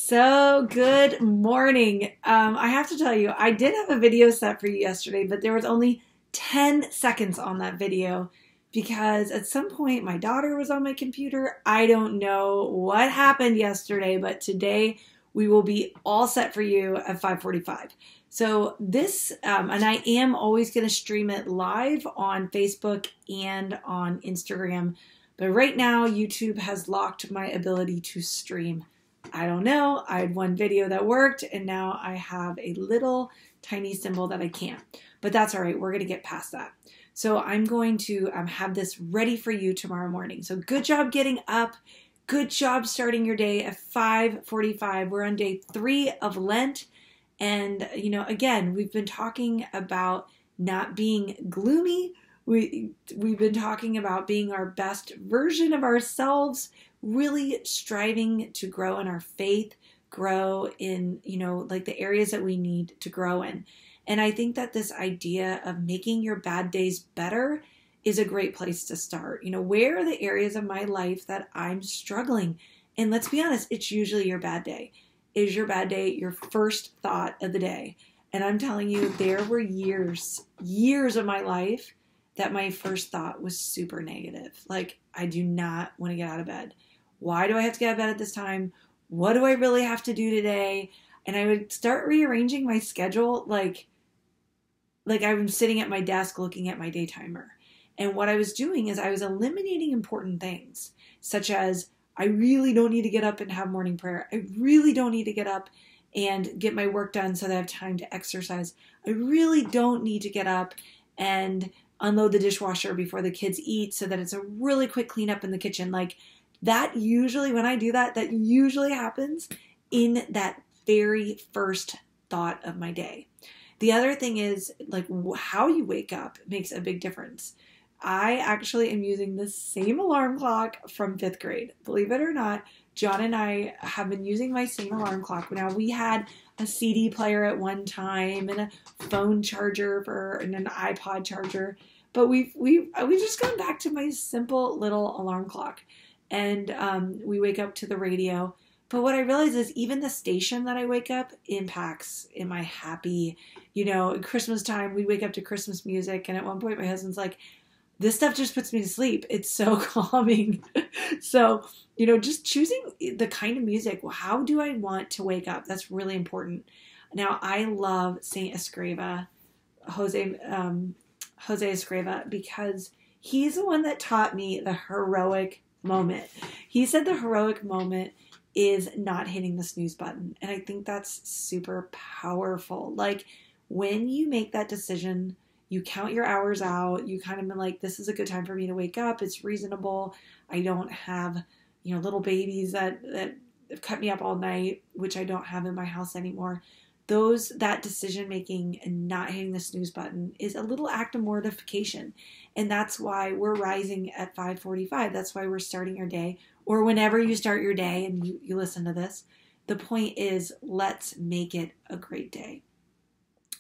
So good morning. I have to tell you, I did have a video set for you yesterday, but there was only 10 seconds on that video because at some point my daughter was on my computer. I don't know what happened yesterday, but today we will be all set for you at 5:45. So and I am always going to stream it live on Facebook and on Instagram. But right now, YouTube has locked my ability to stream. I don't know. I had one video that worked, and now I have a little tiny symbol that I can't. But that's all right. We're going to get past that. So I'm going to have this ready for you tomorrow morning. So good job getting up. Good job starting your day at 5:45. We're on day 3 of Lent. And, again, we've been talking about not being gloomy. We've been talking about being our best version of ourselves, really striving to grow in our faith, grow in, the areas that we need to grow in. And I think that this idea of making your bad days better is a great place to start. Where are the areas of my life that I'm struggling? And let's be honest, it's usually your bad day. Is your bad day your first thought of the day? And I'm telling you, there were years of my life that my first thought was super negative. Like, I do not want to get out of bed. Why do I have to get out of bed at this time? What do I really have to do today? And I would start rearranging my schedule like I'm sitting at my desk looking at my day timer. And what I was doing is I was eliminating important things, such as I really don't need to get up and have morning prayer. I really don't need to get up and get my work done so that I have time to exercise. I really don't need to get up and unload the dishwasher before the kids eat so that it's a really quick cleanup in the kitchen. Like that usually, when I do that, that usually happens in that very first thought of my day. The other thing is like how you wake up makes a big difference. I actually am using the same alarm clock from 5th grade. Believe it or not, John and I have been using my same alarm clock. Now, we had a CD player at one time and a phone charger and an iPod charger, but we've just gone back to my simple little alarm clock, and we wake up to the radio. But what I realize is even the station that I wake up impacts, am I happy? At Christmas time, we wake up to Christmas music, and at one point my husband's like, this stuff just puts me to sleep. It's so calming. So, just choosing the kind of music. Well, how do I want to wake up? That's really important. Now, I love Saint Escriva, Jose Escriva, because he's the one that taught me the heroic moment. He said the heroic moment is not hitting the snooze button. And I think that's super powerful. Like when you make that decision, you count your hours out. You kind of been like, this is a good time for me to wake up. It's reasonable. I don't have, little babies that have cut me up all night, which I don't have in my house anymore. That decision making and not hitting the snooze button is a little act of mortification. And that's why we're rising at 5:45. That's why we're starting our day, or whenever you start your day and you listen to this. The point is, let's make it a great day.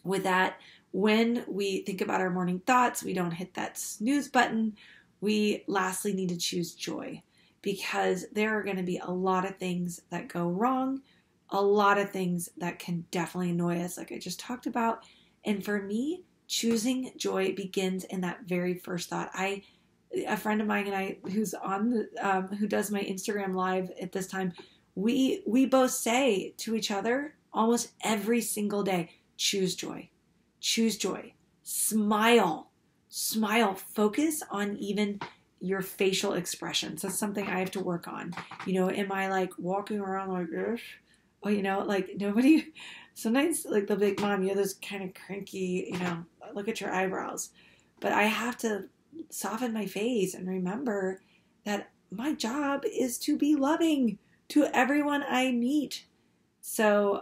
With that, when we think about our morning thoughts, we don't hit that snooze button. We lastly need to choose joy, because there are going to be a lot of things that go wrong, a lot of things that can definitely annoy us, like I just talked about. And for me, choosing joy begins in that very first thought. A friend of mine and I, who's on who does my Instagram live at this time, we both say to each other almost every single day, choose joy. Choose joy. Smile. Focus on even your facial expressions. That's something I have to work on. Am I like walking around like this? Well, like nobody, sometimes like they'll be like, Mom, you're this kind of cranky, look at your eyebrows. But I have to soften my face and remember that my job is to be loving to everyone I meet. So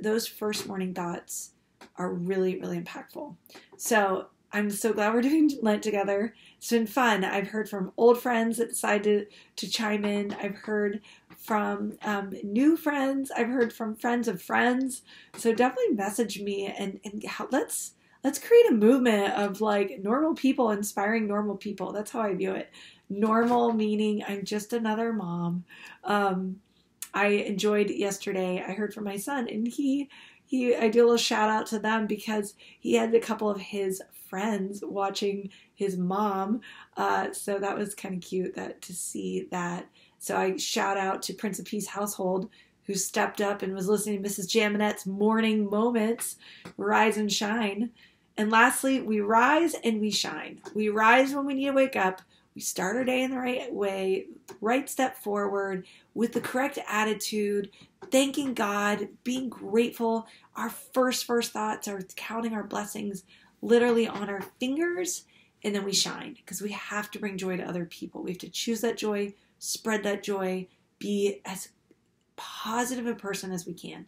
those first morning thoughts are really, really impactful. So I'm so glad we're doing Lent together. It's been fun. I've heard from old friends that decided to chime in. I've heard from new friends. I've heard from friends of friends. So definitely message me and let's create a movement of like normal people inspiring normal people. That's how I view it. Normal meaning I'm just another mom. I enjoyed yesterday. I heard from my son, and I do a little shout out to them because he had a couple of his friends watching his mom. So that was kind of cute to see that. So I shout out to Prince of Peace household, who stepped up and was listening to Mrs. Jaminette's morning moments, rise and shine. And lastly, we rise and we shine. We rise when we need to wake up. We start our day in the right way, right step forward, with the correct attitude, thanking God, being grateful. Our first thoughts are counting our blessings literally on our fingers, and then we shine because we have to bring joy to other people. We have to choose that joy, spread that joy, be as positive a person as we can.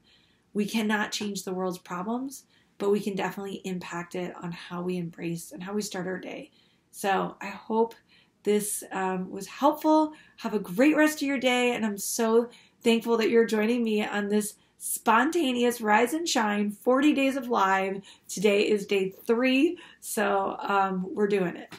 We cannot change the world's problems, but we can definitely impact it on how we embrace and how we start our day. So I hope this was helpful. Have a great rest of your day, and I'm so thankful that you're joining me on this spontaneous Rise and Shine 40 days of live. Today is day 3, so we're doing it.